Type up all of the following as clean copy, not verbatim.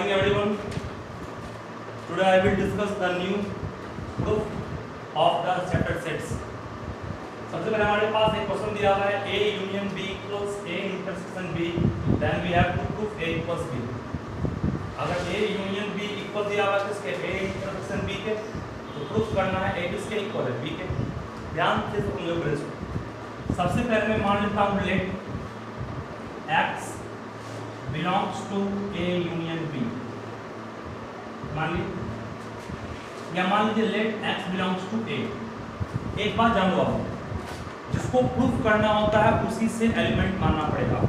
morning everyone. Today I will discuss the new proof of the chapter sets. सबसे पहले हमारे पास एक question दिया हुआ है A union B equals A intersection B, then we have to prove A equals B. अगर A union B equal दिया हुआ है किसके A intersection B के, तो प्रूफ करना है A किसके इक्वल है B के. ध्यान से सुनिए. सबसे पहले मैं मान लेता हूँ late X belongs to A union B. मान लीजिए या मान लीजिए late X belongs to A. एक बात जान लो आप, जिसको प्रूफ करना होता है उसी से एलिमेंट मानना पड़ेगा.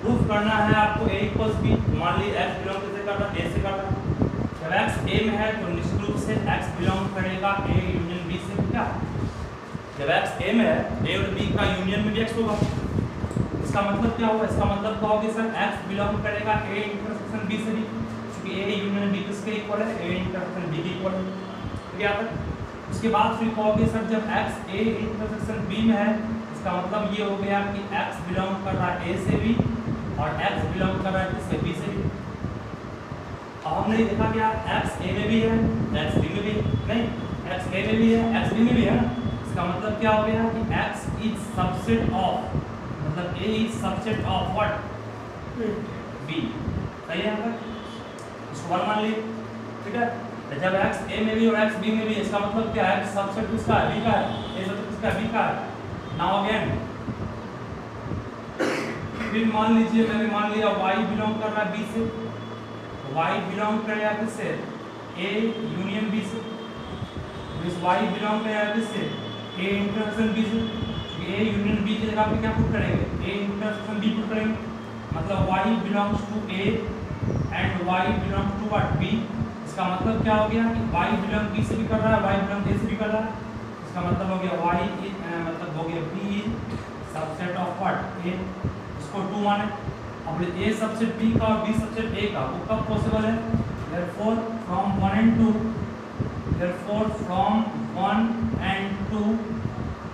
प्रूफ करना है आपको A इक्वल्स B. मान लीजिए X बिलोंग किससे कर रहा है A से कर रहा है. जब X A में है तो निश्चित रूप से X बिलोंग करेगा A यूनियन B से. क्या जब X A में है A और B का यूनियन में भी X होगा. इसका मतलब क्या होगा? इसका मतलब कहोगे सर X बिलोंग करेगा A इंटरसेक्शन B से भी, क्योंकि A यूनियन B किसके इक्वल है A इंटरसेक्शन B के इक्वल है. ठीक है. उसके बाद फिर कहोगे सर जब X A इंटरसेक्शन B में है, इसका मतलब ये हो गया कि X बिलोंग कर रहा है A से भी और X बिलोंग कर रहा है किससे B से भी. अब हमने देखा क्या X A में भी है X B में भी नहीं, X A में भी है X B में भी है. इसका मतलब क्या हो गया कि X इज सबसेट ऑफ, मतलब A is subset of what B. सही है. इसको वन मान लीजिए. ठीक है. जब X A में भी और X B में भी, इसका मतलब क्या है? सबसेट किसका है? B का है. A सबसेट किसका है? B का है. नाउ अगेन फिर मान लीजिए मैंने मान लिया Y बिलोंग कर रहा है B से. Y बिलोंग करेगा किससे? A यूनियन B से. इस Y बिलोंग करेगा किससे? A इंटरसेक्शन B से. A यूनियन B की जगह पे क्या पुट करेंगे? A इंटरसेक्शन B पुट करेंगे. मतलब Y belongs to A and Y belong to what B. इसका मतलब क्या हो गया कि Y बिलोंग B से भी कर रहा है, Y बिलोंग A से भी कर रहा है. इसका मतलब हो गया Y मतलब हो गया B is subset of what A. इसको 2 माने. अब A सबसेट B का और B सबसेट A का वो कब पॉसिबल है? therefore from 1 and 2 therefore from 1 and 2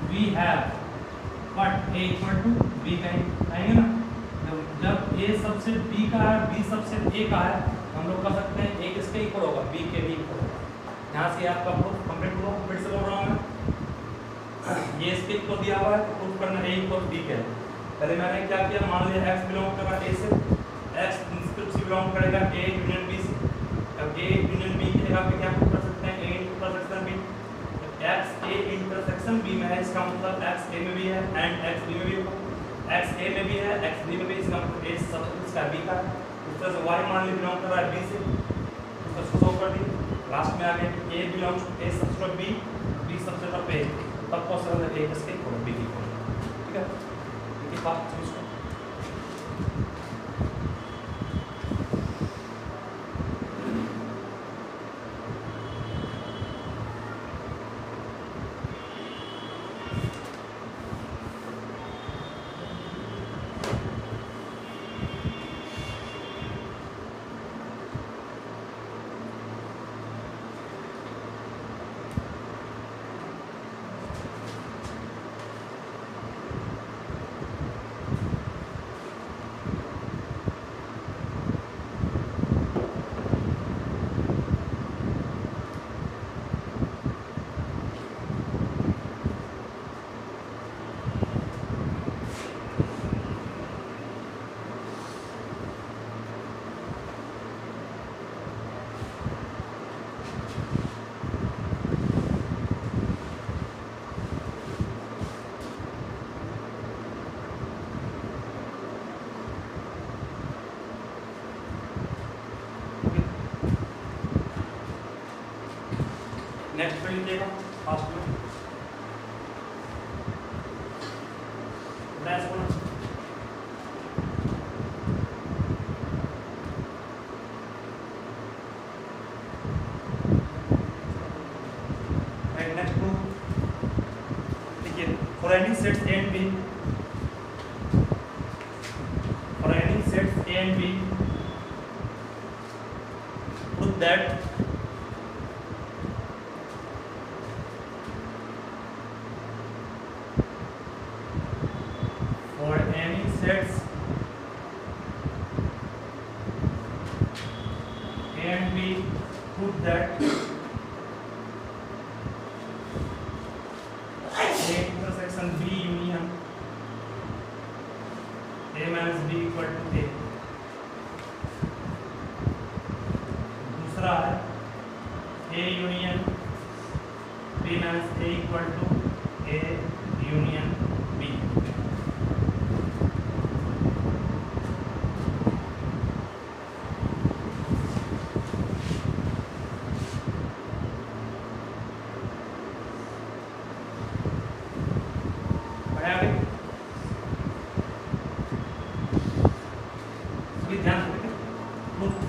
we have what A equal to B कहेंगे ना. जब A सबसेट B का है B सबसेट A का है, हम लोग कह सकते हैं A किसके इक्वल होगा? B के भी इक्वल होगा. यहाँ से आपका प्रूफ कंप्लीट हुआ. फिर से बोल रहा हूँ मैं, ये इसके इक्वल दिया हुआ है तो प्रूफ करना A इक्वल B के है. पहले मैंने क्या किया, मान लिया X बिलोंग कर रहा है A से, X निश्चित से बिलोंग करेगा A यूनियन B से. अब A यूनियन B की जगह पे क्या कर सकते हैं? A intersection B. X A intersection B में है, इसका मतलब X A में भी है एंड X B में भी होगा. X A में भी है X B में भी, इसका मतलब A सबसेट इसका B का. इस तरह से Y मान लीजिए बिलोंग कर रहा है B से, उसको शो कर दिए. लास्ट में आ गए A belongs to A subset of B, B subset of A. तब पॉसिबल है A किसके इक्वल B के इक्वल. ठीक है. ये बात समझो. नेक्स्ट पे लीजिएगा फास्ट में. Next one right. Next proof देखिए, for any sets A and B, for any sets A and B prove that for any sets A and B prove that A intersection B union A minus B equal to A। दूसरा है A union B minus A equal to A union B।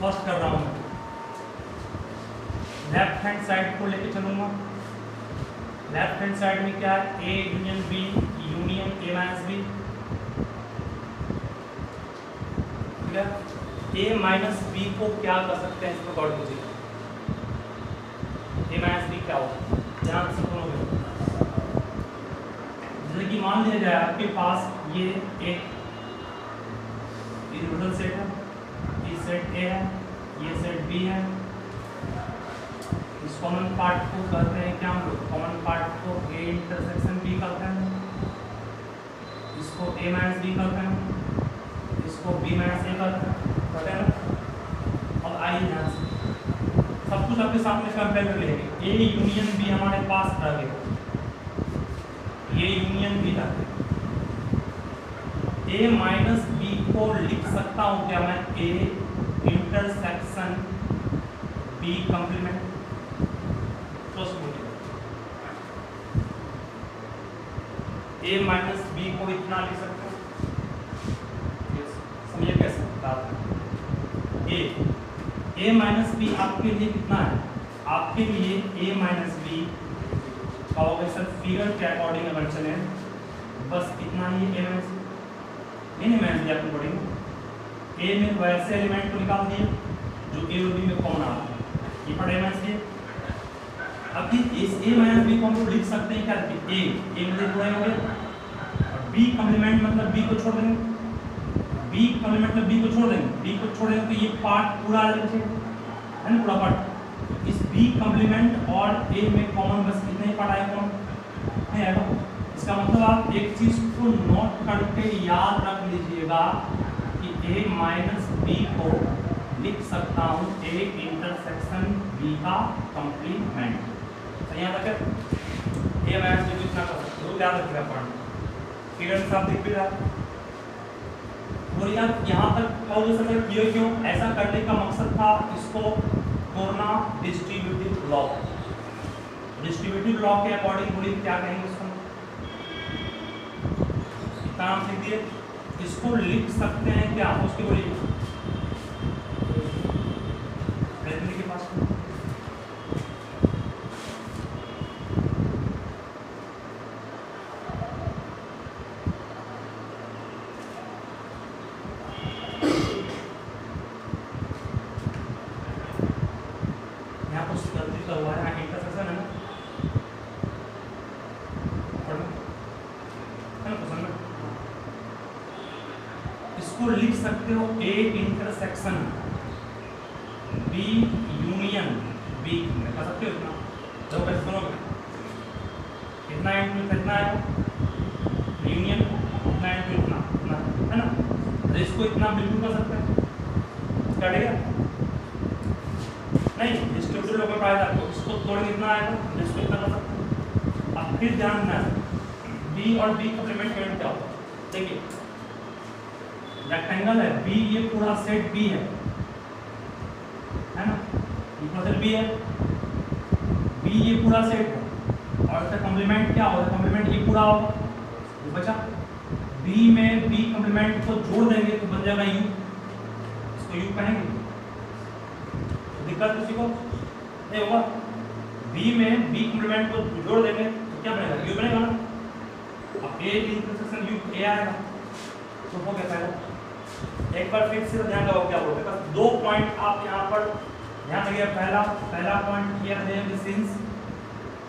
First कर रहा हूं मैं, left hand side को लेके चलूंगा। Left hand side में क्या है, A union B union A minus B, ठीक है। ए माइनस बी को क्या कर सकते हैं, इसको गौर कीजिए। ए माइनस बी क्या होगा, ध्यान से सुनोगे। जैसे कि मान लिया जाए आपके पास ये एक टोटल सेट है, ये सेट ए है, ये सेट बी है। इस कॉमन पार्ट को कहते हैं क्या हम लोग, कॉमन पार्ट को ए इंटरसेक्शन बी कहते हैं, इसको ए माइनस बी कहते हैं, इसको बी माइनस ए कहते हैं ना। और आइए ध्यान से सब कुछ आपके सामने कंपेयर कर लेंगे। ए यूनियन बी हमारे पास रह गया, ये यूनियन बी था। ए माइनस बी को लिख सकता हूं क्या मैं, ए इंटरसेक्शन बी कंप्लीमेंट। तो ए माइनस बी को इतना लिख सकते हैं, समझिए कैसे बात है। ए माइनस बी आपके लिए कितना है, आपके लिए ए माइनस बी का होगा सर फिगर के अकॉर्डिंग अगर चले बस इतना ही ए माइनस नहीं मैंने दिया आपको पढ़ेंगे। ए में वैसे एलिमेंट को निकाल दिए जो ए और बी में कॉमन आ रहा है, ये पढ़े माइनस दिए। अब इस ए माइनस बी को हम लोग लिख सकते हैं क्या, ए मतलब पूरा हो गया, और बी कॉम्प्लीमेंट मतलब बी को छोड़ देंगे, बी कॉम्प्लीमेंट मतलब बी को छोड़ देंगे, बी को छोड़ देंगे तो ये पार्ट पूरा आ जाएगा, है ना, पूरा पार्ट। इस बी कॉम्प्लीमेंट और ए में कॉमन बस कितने पार्ट आए, कॉमन नहीं आएगा। इसका मतलब आप एक चीज को नोट करके याद रख लीजिएगा कि ए माइनस बी को लिख सकता हूं ए इंटरसेक्शन बी का कंप्लीमेंट। सही याद रखें, ए माइनस बी को इतना कर सकते हो, याद रखिएगा पॉइंट। फिगर में साफ दिख भी रहा। और यार यहाँ तक और जो समय किए क्यों, ऐसा करने का मकसद था इसको तोड़ना डिस्ट्रीब्यूटिव लॉ। डिस्ट्रीब्यूटिव लॉ के अकॉर्डिंग थोड़ी क्या कहेंगे इसको, नाम लिख दिए। इसको लिख सकते हैं क्या, उसके बोलिए के पास यहाँ कुछ गलती का हुआ है, इंटरसेक्शन है ना, इसको लिख सकते हो A intersection B union B, कह सकते हो इतना। जब कैसे सुनोगे, इतना इंटू कितना है यूनियन, इतना इंटू इतना इतना, है ना। तो इसको इतना बिल्कुल कर सकते हैं, कटेगा नहीं, डिस्ट्रीब्यूटिव लॉ का फायदा आपको इसको तोड़ने इतना आएगा, इसको इतना कर सकते हैं। अब फिर ध्यान रखना बी और बी कॉम्प्लीमेंट क्या होगा, देखिए रेक्टेंगल है बी, ये पूरा सेट बी है ना, ये पूरा सेट बी है, बी ये पूरा सेट है, और इसका कॉम्प्लीमेंट क्या होगा, कॉम्प्लीमेंट ये पूरा होगा, ये बचा। बी में बी कॉम्प्लीमेंट को जोड़ देंगे तो बन जाएगा यू, इसको यू कहेंगे। तो दिक्कत किसी को नहीं होगा, बी में बी कॉम्प्लीमेंट को जोड़ देंगे तो क्या बनेगा, यू बनेगा ना। अब ए इंटरसेक्शन यू ए आएगा, तो हो गया पहला। एक बार फिर से ध्यान लगाओ क्या बोलते हैं, बस दो पॉइंट आप यहाँ पर ध्यान रखिए। पहला पॉइंट ये है कि सिंस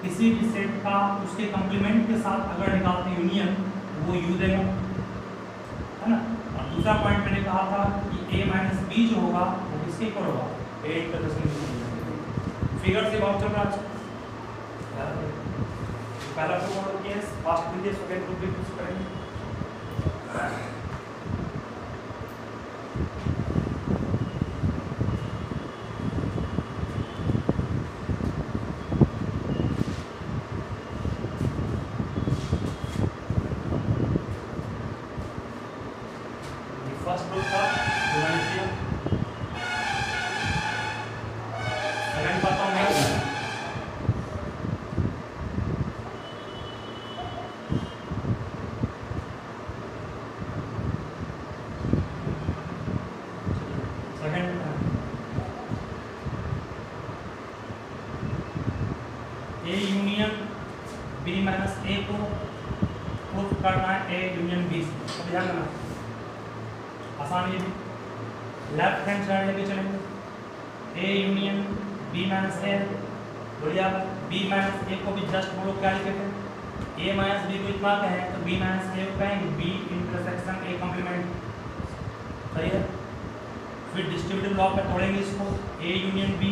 किसी भी सेट का उसके कंप्लीमेंट के साथ अगर निकालते यूनियन वो यू देगा, है ना। और दूसरा पॉइंट मैंने कहा था कि ए माइनस बी जो होगा वो किसके इक्वल होगा, ए इंटरसेक्शन बी फिगर से बहुत चल रहा है। पहला तो model case fast with second group भी कुछ करेंगे। फर्स्ट ग्रुप था humanity, second part of math, A union B minus A को प्रूफ करना है ए यूनियन बी से। तो ध्यान रखना आसान है, लेफ्ट हैंड साइड लेके चलेंगे A union B minus A, बढ़िया। बी माइनस ए को भी जस्ट हम लोग क्या लिखेंगे, ए माइनस बी को इतना कहें तो बी माइनस ए को कहेंगे बी इंटरसेक्शन ए कॉम्प्लीमेंट, सही है। फिर डिस्ट्रीब्यूटिव लॉ पे तोड़ेंगे इसको, A union B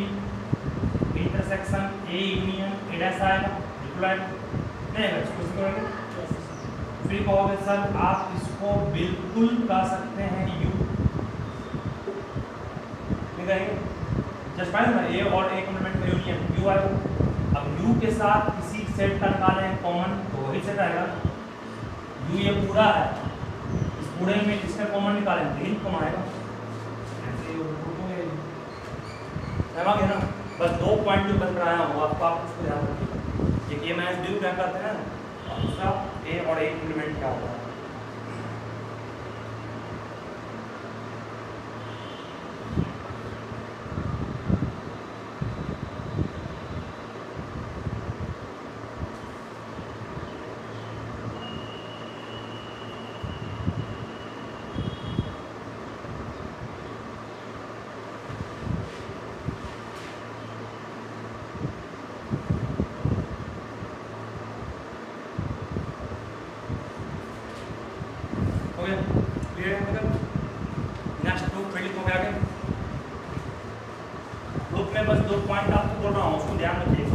intersection A union A dash आएगा, इक्वल नहीं है इसको करेंगे। फिर कहोगे सर आप इसको बिल्कुल कह सकते हैं यू, कहेंगे जस्ट फाइन ना, ए और ए कॉम्प्लीमेंट का यूनियन यू आएगा। अब यू के साथ किसी सेट का निकालें कॉमन तो वही सेट आएगा, यू ये पूरा है, इस पूरे में इसका कॉमन निकालें तो यही कॉमन आएगा। समझ गए ना, बस दो पॉइंट जो बन रहा है वो आपको आप इसको ध्यान रखिए, एक ए माइनस बी क्या करते हैं और दूसरा ए और ए कॉम्प्लीमेंट क्या होता है। मैं बस दो पॉइंट आपको बोल रहा हूँ, उसको ध्यान रखिए।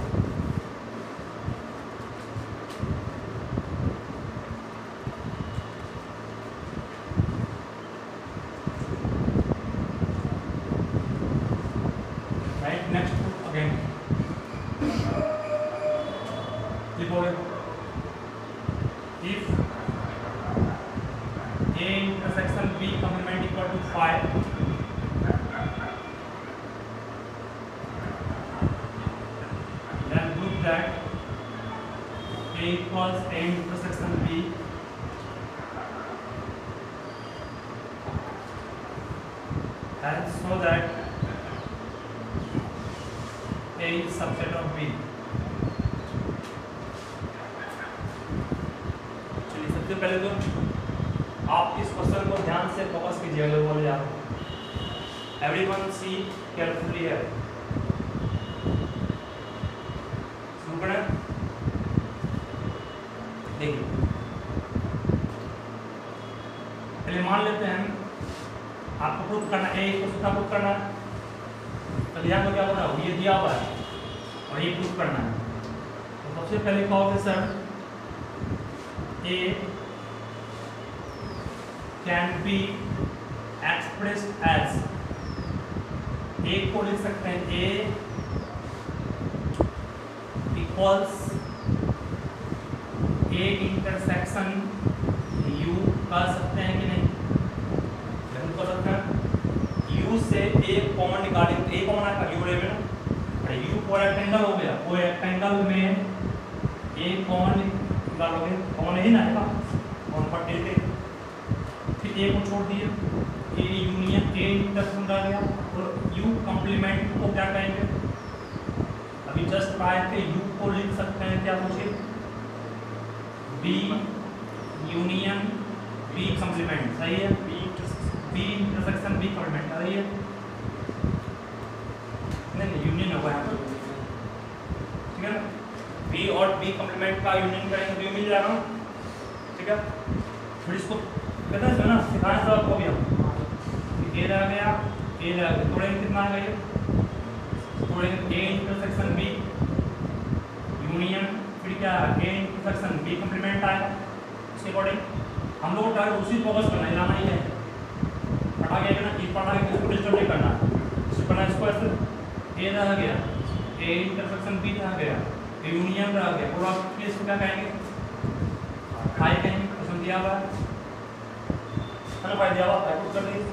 राइट, नेक्स्ट अगेन लिखोगे if A intersection B complement equal to 5 that A equals A intersection B and so that A is subset of B। चलिए सबसे पहले तो आप इस क्वेश्चन को ध्यान से फोकस कीजिएगा, बोले यार एवरीवन सी केयरफुली है। देखिए पहले मान लेते हैं आपको प्रूफ करना है, ए को सीधा प्रूफ करना है, तो ध्यान में क्या हो रहा है, ये दिया हुआ है और ये प्रूफ करना है। तो सबसे पहले कहोगे sir A can be expressed as, A को लिख सकते हैं A equals A intersection U कर सकते हैं कि नहीं, जरूर कर सकते हैं। यू से ए कॉमन निकालेंगे तो ए कॉमन आएगा यू में ना, यू को रेक्टेंगल हो गया, वो रेक्टेंगल में ए कॉमन निकालोगे, कॉमन ही ना आएगा, कॉमन पर देते फिर ए को छोड़ दिए, ए यूनियन ए इंटरसेक्शन रह गया और यू कॉम्प्लीमेंट को क्या कहेंगे, अभी जस्ट पाए थे यू को लिख सकते हैं क्या, मुझे बी यूनियन बी कॉम्प्लीमेंट, सही है, बी इंटरसेक्शन बी कॉम्प्लीमेंट, सही है, नहीं यूनियन होगा यहाँ पर, ठीक है ना, बी और बी कॉम्प्लीमेंट का यूनियन करेंगे तो मिल जाएगा, ठीक है। फिर इसको कहते हैं ना सिखाने से आपको भी हम ये रह गया ए तोड़ेंगे कितना आएगा ये, तोड़ेंगे ए इंटरसेक्शन बी यूनियन, फिर क्या ए इंटरसेक्शन बी कंप्लीमेंट आएगा। इसके अकॉर्डिंग हम लोग को टारगेट उसी फोकस करना है, लाना ही है, पढ़ा गया ना कि पढ़ा के इसको डिस्टर्ब नहीं करना, इसको करना इसको ऐसे ए रह गया, ए इंटरसेक्शन बी रह गया, ए यूनियन रह गया, और आप प्लीज क्या कहेंगे, हाई कहेंगे, क्वेश्चन दिया हुआ है ना, फाइल दिया हुआ है कुछ कर लीजिए।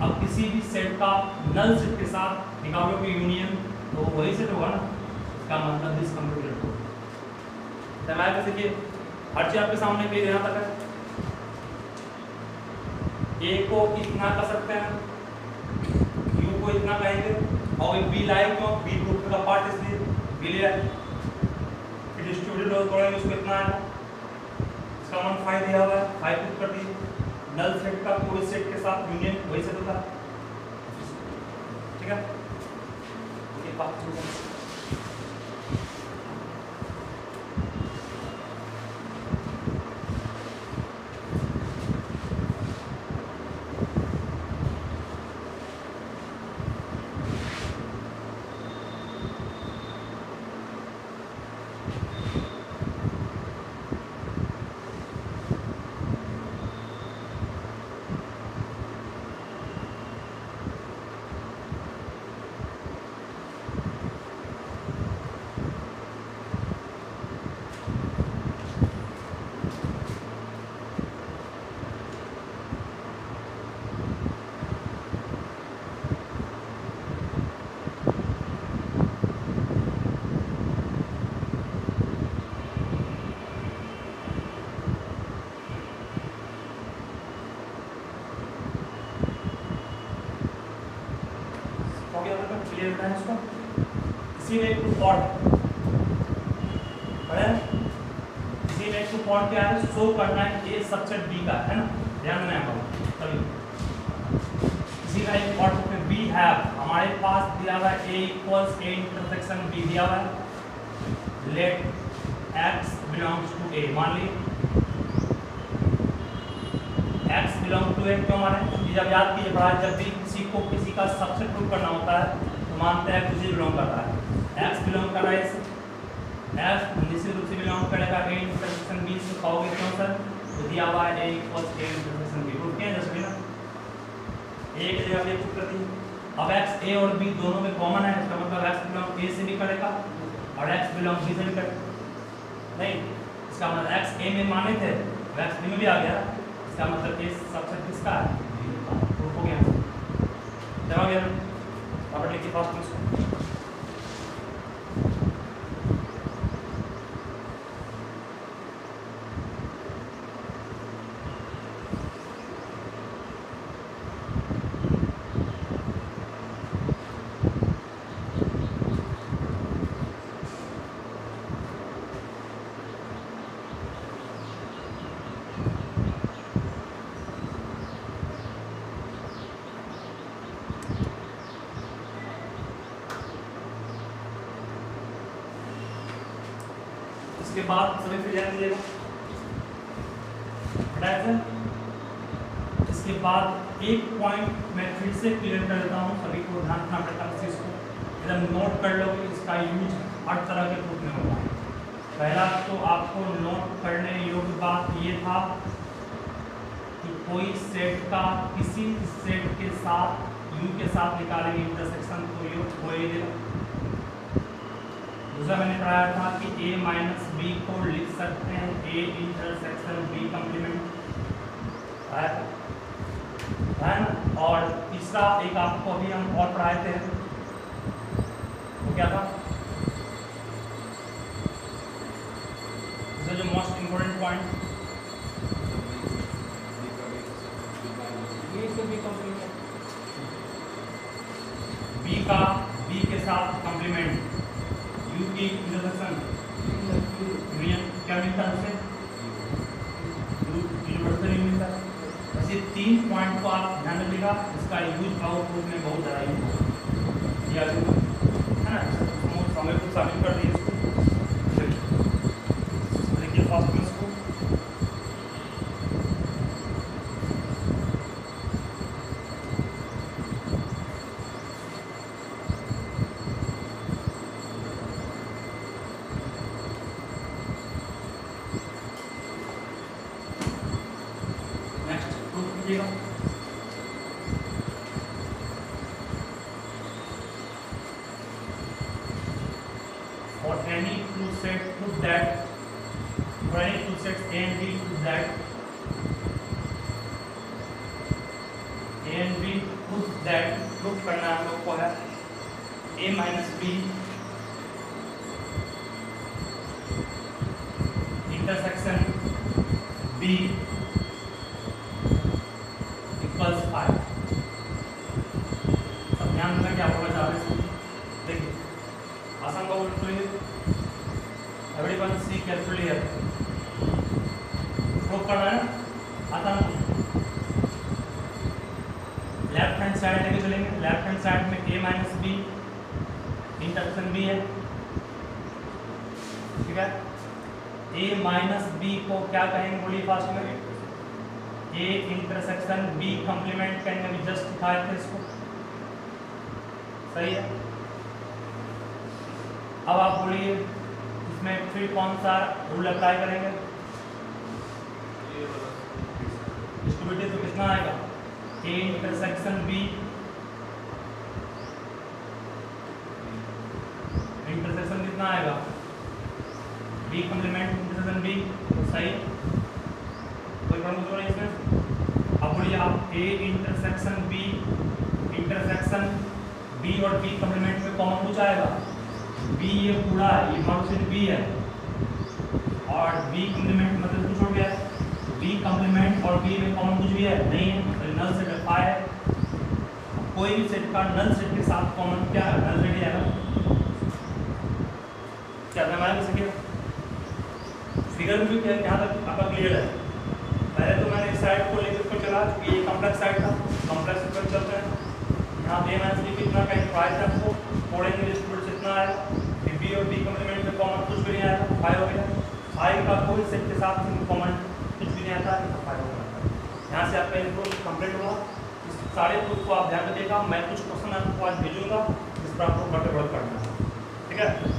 अब किसी भी सेट का नल सेट के साथ निकालोगे यूनियन तो वही सेट होगा ना, इसका मतलब दिस कंप्लीटेड होगा। हमारे पास देखिए हर चीज आपके सामने पेज यहाँ तक है, ए को इतना कर सकते हैं, यू को इतना कहेंगे, और बी लाए क्यों, बी ग्रुप का पार्ट इसलिए बी ले आए, फिर डिस्ट्रीब्यूटेड हो तोड़ेंगे उसको इतना है, इसका मान 5 दिया हुआ है, 5 पुट कर दीजिए, नल सेट का पूरे सेट के साथ यूनियन वही सेट होता है, ठीक है। ये बात क्लियर है इसको, इसी में एक फॉर्ट है, इसी में एक फॉर्ट क्या है, शो करना है ए सबसेट बी का, है ना, ध्यान देना है तभी। इसी का एक फॉर्ट में बी हैव, हमारे पास दिया हुआ है ए इक्वल्स ए इंटरसेक्शन बी दिया हुआ है, लेट x बिलोंग्स टू ए, मान ली x बिलोंग टू ए, क्यों माने, जब याद कीजिए पढ़ा, जब भी किसी को किसी का सबसेट प्रूव करना होता है तो मानते हैं किसी बिलोंग कर रहा है, x बिलोंग कर रहा है इस, f निश्चित रूप से बिलोंग करेगा a इंटरसेक्शन b से, कहोगे क्यों सर, तो दिया हुआ है a equals a intersection b, prove किया जैसे भी ना, a की जगह पे पुट कर दी। अब x a और b दोनों में कॉमन है, इसका मतलब x बिलोंग a से भी करेगा और x बिलोंग b से भी करेगा, नहीं इसका मतलब x a में माने थे तो x b में भी आ गया, इसका मतलब a सबसेट किसका है, प्रूफ हो गया, जमा गया ना। अब लिखिए फास्ट में इसको, इसके बाद सभी फिर ध्यान दीजिएगा, इसके बाद एक पॉइंट मैं फिर से क्लियर कर देता हूँ, सभी को ध्यान रखना पड़ता है इस चीज़ को, एकदम नोट कर लो कि इसका यूज हर तरह के प्रूफ में होगा। पहला तो आपको नोट करने योग्य बात ये था कि कोई सेट का किसी सेट के साथ यू के साथ निकालेंगे इंटरसेक्शन तो यू हो ही देगा। दूसरा मैंने पढ़ाया था कि a माइनस बी को लिख सकते हैं a इंटरसेक्शन b कंप्लीमेंट, है ना। और तीसरा एक आपको अभी हम और पढ़ाए थे, वो क्या था, जो मोस्ट इम्पोर्टेंट पॉइंट, बी का बी के साथ कंप्लीमेंट, यू की इंटरसेक्शन यूनियन क्या मिलता है उसे, यूनिवर्सल मिलता है। ऐसे 3 पॉइंट को आप ध्यान रखिएगा, इसका यूज आउटपुट में बहुत ज़्यादा यूज होगा, है ना। समय को शामिल कर दिए इसको, देखिए फास्ट में इसको, any two set prove that, for any two sets A and B prove that, A and B prove that, prove करना है हम लोग को है A minus B intersection B equals 5। सब ध्यान देना क्या होगा चाहे देखिए आसान का उल्ट लेंगे everyone see carefully here prove करना है आसान लेफ्ट हैंड साइड लेके चलेंगे लेफ्ट हैंड साइड में a minus B intersection b है ठीक है a माइनस बी को क्या कहेंगे बोलिए फास्ट में a इंटरसेक्शन b कंप्लीमेंट कहेंगे अभी जस्ट दिखाए थे इसको सही है। अब आप बोलिए इसमें फिर कौन सा रूल अप्लाई करेंगे डिस्ट्रीब्यूटिव तो कितना आएगा a इंटरसेक्शन b इंटरसेक्शन कितना आएगा b कंप्लीमेंट इंटरसेक्शन b तो सही कोई प्रॉब्लम नहीं इसमें। अब बोलिए आप a intersection b intersection b और b कंप्लीमेंट में कॉमन कुछ आएगा b ये पूरा है ये मान सिर्फ b है और b कंप्लीमेंट मतलब कुछ हो गया b कंप्लीमेंट और b में कॉमन कुछ भी है नहीं है तो नल सेट फाई है। कोई भी सेट का नल सेट के साथ कॉमन क्या है नल सेट है ना क्या हमारे सके फिगर में क्या यहाँ तक आपका क्लियर है। पहले तो मैंने इस साइड को लेकर पर चला क्योंकि ये कॉम्प्लेक्स साइड था कॉम्प्लेक्स पर चलते हैं यहाँ a माइनस b कितना कहीं फाइव है आपको फोड़ेंगे डिस्ट्रीब्यूट कितना आएगा फिर b और b कंप्लीमेंट में कॉमन कुछ भी नहीं आएगा फाइव हो गया फाइव का कोई सेट के साथ कॉमन कुछ भी नहीं आता है तो फाइव हो गया। यहाँ से आपका इनपुट कंप्लीट हुआ इस सारे प्रूफ को आप ध्यान रखिएगा मैं कुछ क्वेश्चन आपको आज भेजूंगा जिस पर आपको वर्क करना है ठीक है।